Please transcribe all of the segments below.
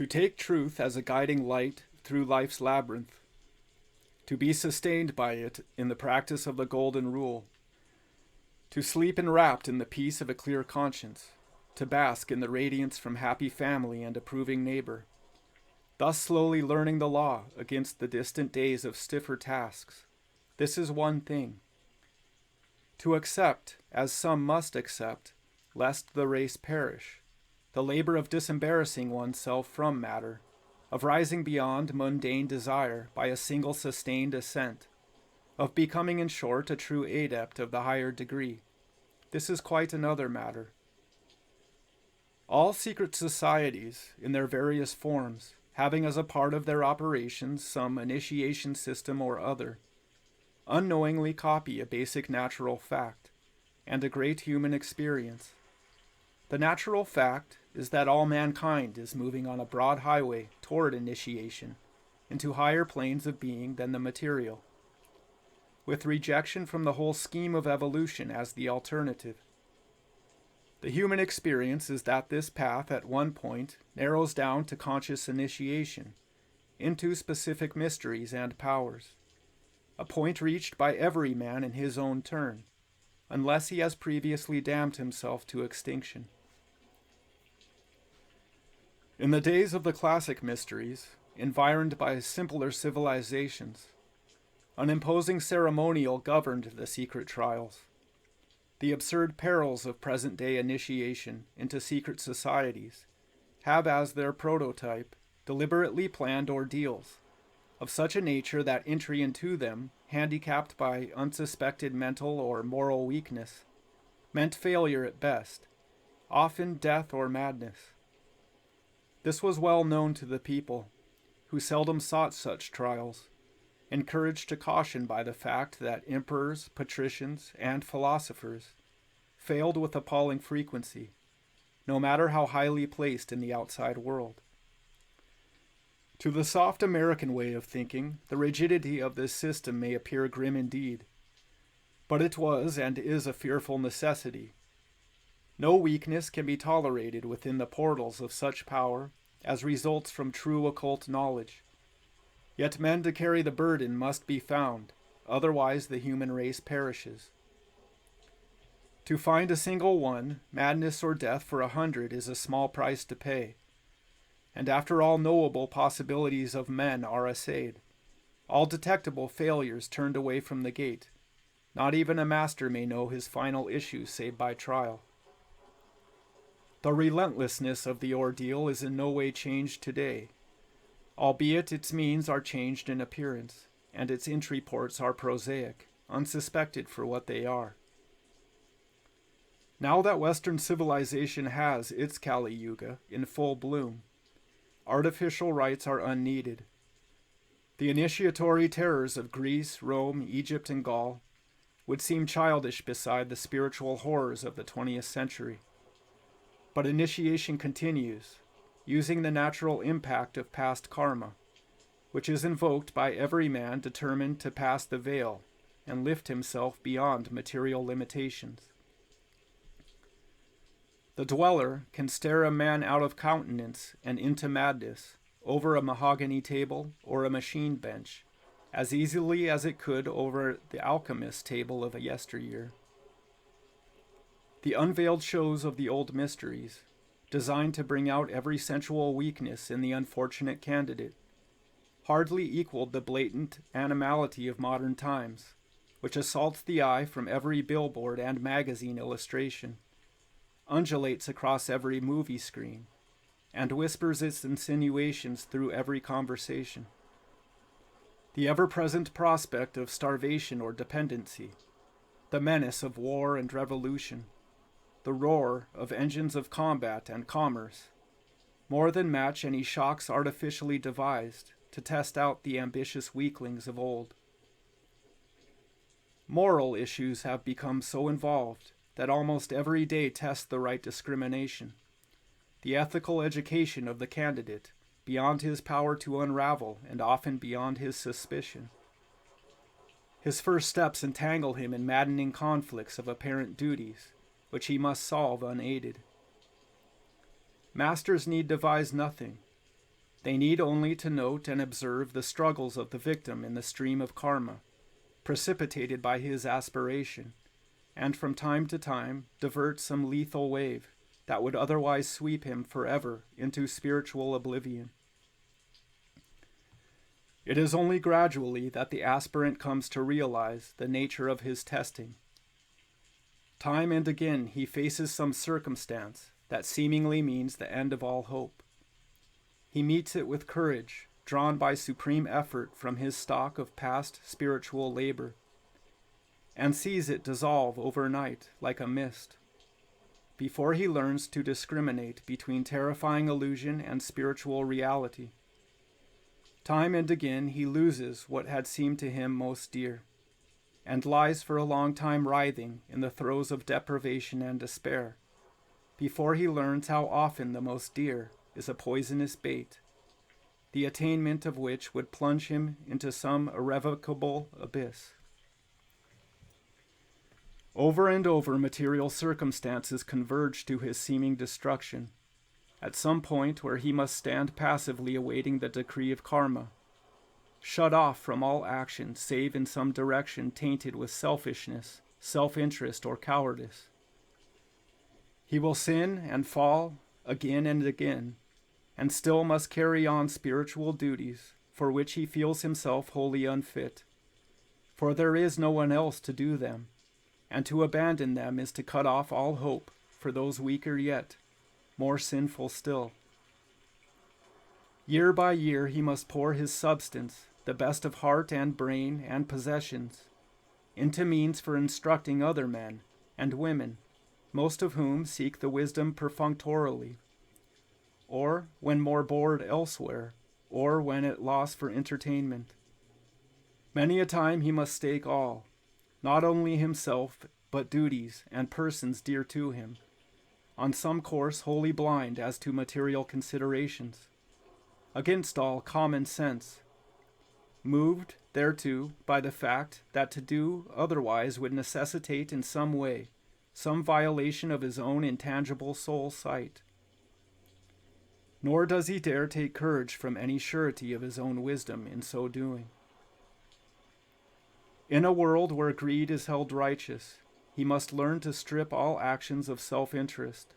To take truth as a guiding light through life's labyrinth, to be sustained by it in the practice of the golden rule, to sleep enwrapped in the peace of a clear conscience, to bask in the radiance from happy family and approving neighbor, thus slowly learning the law against the distant days of stiffer tasks. This is one thing. To accept, as some must accept, lest the race perish, the labor of disembarrassing oneself from matter, of rising beyond mundane desire by a single sustained ascent, of becoming in short a true adept of the higher degree. This is quite another matter. All secret societies, in their various forms, having as a part of their operations some initiation system or other, unknowingly copy a basic natural fact, and a great human experience. The natural fact is that all mankind is moving on a broad highway toward initiation, into higher planes of being than the material, with rejection from the whole scheme of evolution as the alternative. The human experience is that this path at one point narrows down to conscious initiation, into specific mysteries and powers, a point reached by every man in his own turn, unless he has previously damned himself to extinction. In the days of the classic mysteries, environed by simpler civilizations, an imposing ceremonial governed the secret trials. The absurd perils of present-day initiation into secret societies have as their prototype deliberately planned ordeals, of such a nature that entry into them, handicapped by unsuspected mental or moral weakness, meant failure at best, often death or madness. This was well known to the people, who seldom sought such trials, encouraged to caution by the fact that emperors, patricians, and philosophers failed with appalling frequency, no matter how highly placed in the outside world. To the soft American way of thinking, the rigidity of this system may appear grim indeed, but it was and is a fearful necessity. No weakness can be tolerated within the portals of such power as results from true occult knowledge. Yet men to carry the burden must be found, otherwise the human race perishes. To find a single one, madness or death for 100 is a small price to pay. And after all knowable possibilities of men are assayed, all detectable failures turned away from the gate, not even a master may know his final issue save by trial. The relentlessness of the ordeal is in no way changed today, albeit its means are changed in appearance, and its entry ports are prosaic, unsuspected for what they are. Now that Western civilization has its Kali Yuga in full bloom, artificial rites are unneeded. The initiatory terrors of Greece, Rome, Egypt, and Gaul would seem childish beside the spiritual horrors of the 20th century. But initiation continues, using the natural impact of past karma, which is invoked by every man determined to pass the veil and lift himself beyond material limitations. The dweller can stare a man out of countenance and into madness over a mahogany table or a machine bench, as easily as it could over the alchemist's table of a yesteryear. The unveiled shows of the old mysteries, designed to bring out every sensual weakness in the unfortunate candidate, hardly equaled the blatant animality of modern times, which assaults the eye from every billboard and magazine illustration, undulates across every movie screen, and whispers its insinuations through every conversation. The ever-present prospect of starvation or dependency, the menace of war and revolution, the roar of engines of combat and commerce, more than match any shocks artificially devised to test out the ambitious weaklings of old. Moral issues have become so involved that almost every day tests the right discrimination, the ethical education of the candidate, beyond his power to unravel and often beyond his suspicion. His first steps entangle him in maddening conflicts of apparent duties, which he must solve unaided. Masters need devise nothing. They need only to note and observe the struggles of the victim in the stream of karma, precipitated by his aspiration, and from time to time divert some lethal wave that would otherwise sweep him forever into spiritual oblivion. It is only gradually that the aspirant comes to realize the nature of his testing. Time and again he faces some circumstance that seemingly means the end of all hope. He meets it with courage, drawn by supreme effort from his stock of past spiritual labor, and sees it dissolve overnight like a mist, before he learns to discriminate between terrifying illusion and spiritual reality. Time and again he loses what had seemed to him most dear, and lies for a long time writhing in the throes of deprivation and despair, before he learns how often the most dear is a poisonous bait, the attainment of which would plunge him into some irrevocable abyss. Over and over material circumstances converge to his seeming destruction, at some point where he must stand passively awaiting the decree of karma, shut off from all action save in some direction tainted with selfishness, self-interest, or cowardice. He will sin and fall again and again, and still must carry on spiritual duties for which he feels himself wholly unfit, for there is no one else to do them, and to abandon them is to cut off all hope for those weaker yet, more sinful still. Year by year he must pour his substance, the best of heart and brain and possessions, into means for instructing other men and women, most of whom seek the wisdom perfunctorily, or when more bored elsewhere, or when at loss for entertainment. Many a time he must stake all, not only himself, but duties and persons dear to him, on some course wholly blind as to material considerations, against all common sense, moved thereto by the fact that to do otherwise would necessitate in some way some violation of his own intangible soul sight. Nor does he dare take courage from any surety of his own wisdom in so doing. In a world where greed is held righteous, he must learn to strip all actions of self-interest.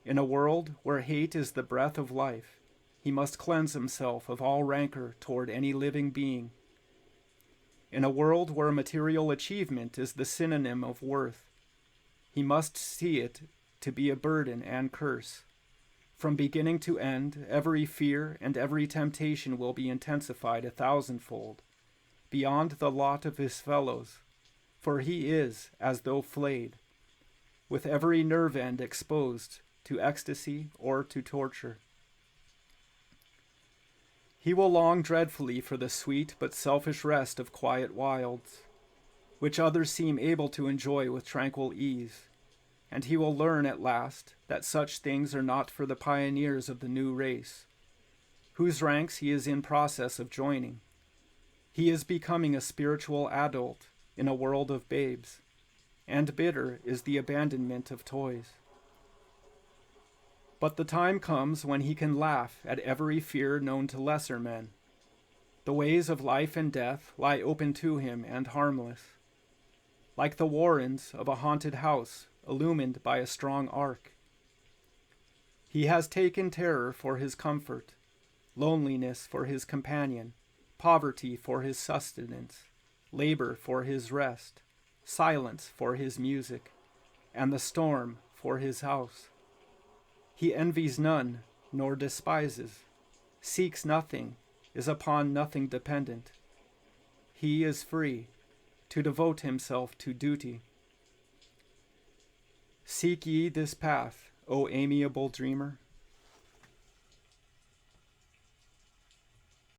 In a world where hate is the breath of life, he must cleanse himself of all rancor toward any living being. In a world where material achievement is the synonym of worth, he must see it to be a burden and curse. From beginning to end, every fear and every temptation will be intensified 1,000-fold, beyond the lot of his fellows, for he is as though flayed, with every nerve end exposed to ecstasy or to torture. He will long dreadfully for the sweet but selfish rest of quiet wilds, which others seem able to enjoy with tranquil ease, and he will learn at last that such things are not for the pioneers of the new race, whose ranks he is in process of joining. He is becoming a spiritual adult in a world of babes, and bitter is the abandonment of toys. But the time comes when he can laugh at every fear known to lesser men. The ways of life and death lie open to him and harmless, like the warrens of a haunted house illumined by a strong arc. He has taken terror for his comfort, loneliness for his companion, poverty for his sustenance, labor for his rest, silence for his music, and the storm for his house. He envies none, nor despises, seeks nothing, is upon nothing dependent, he is free to devote himself to duty. Seek ye this path, O amiable dreamer,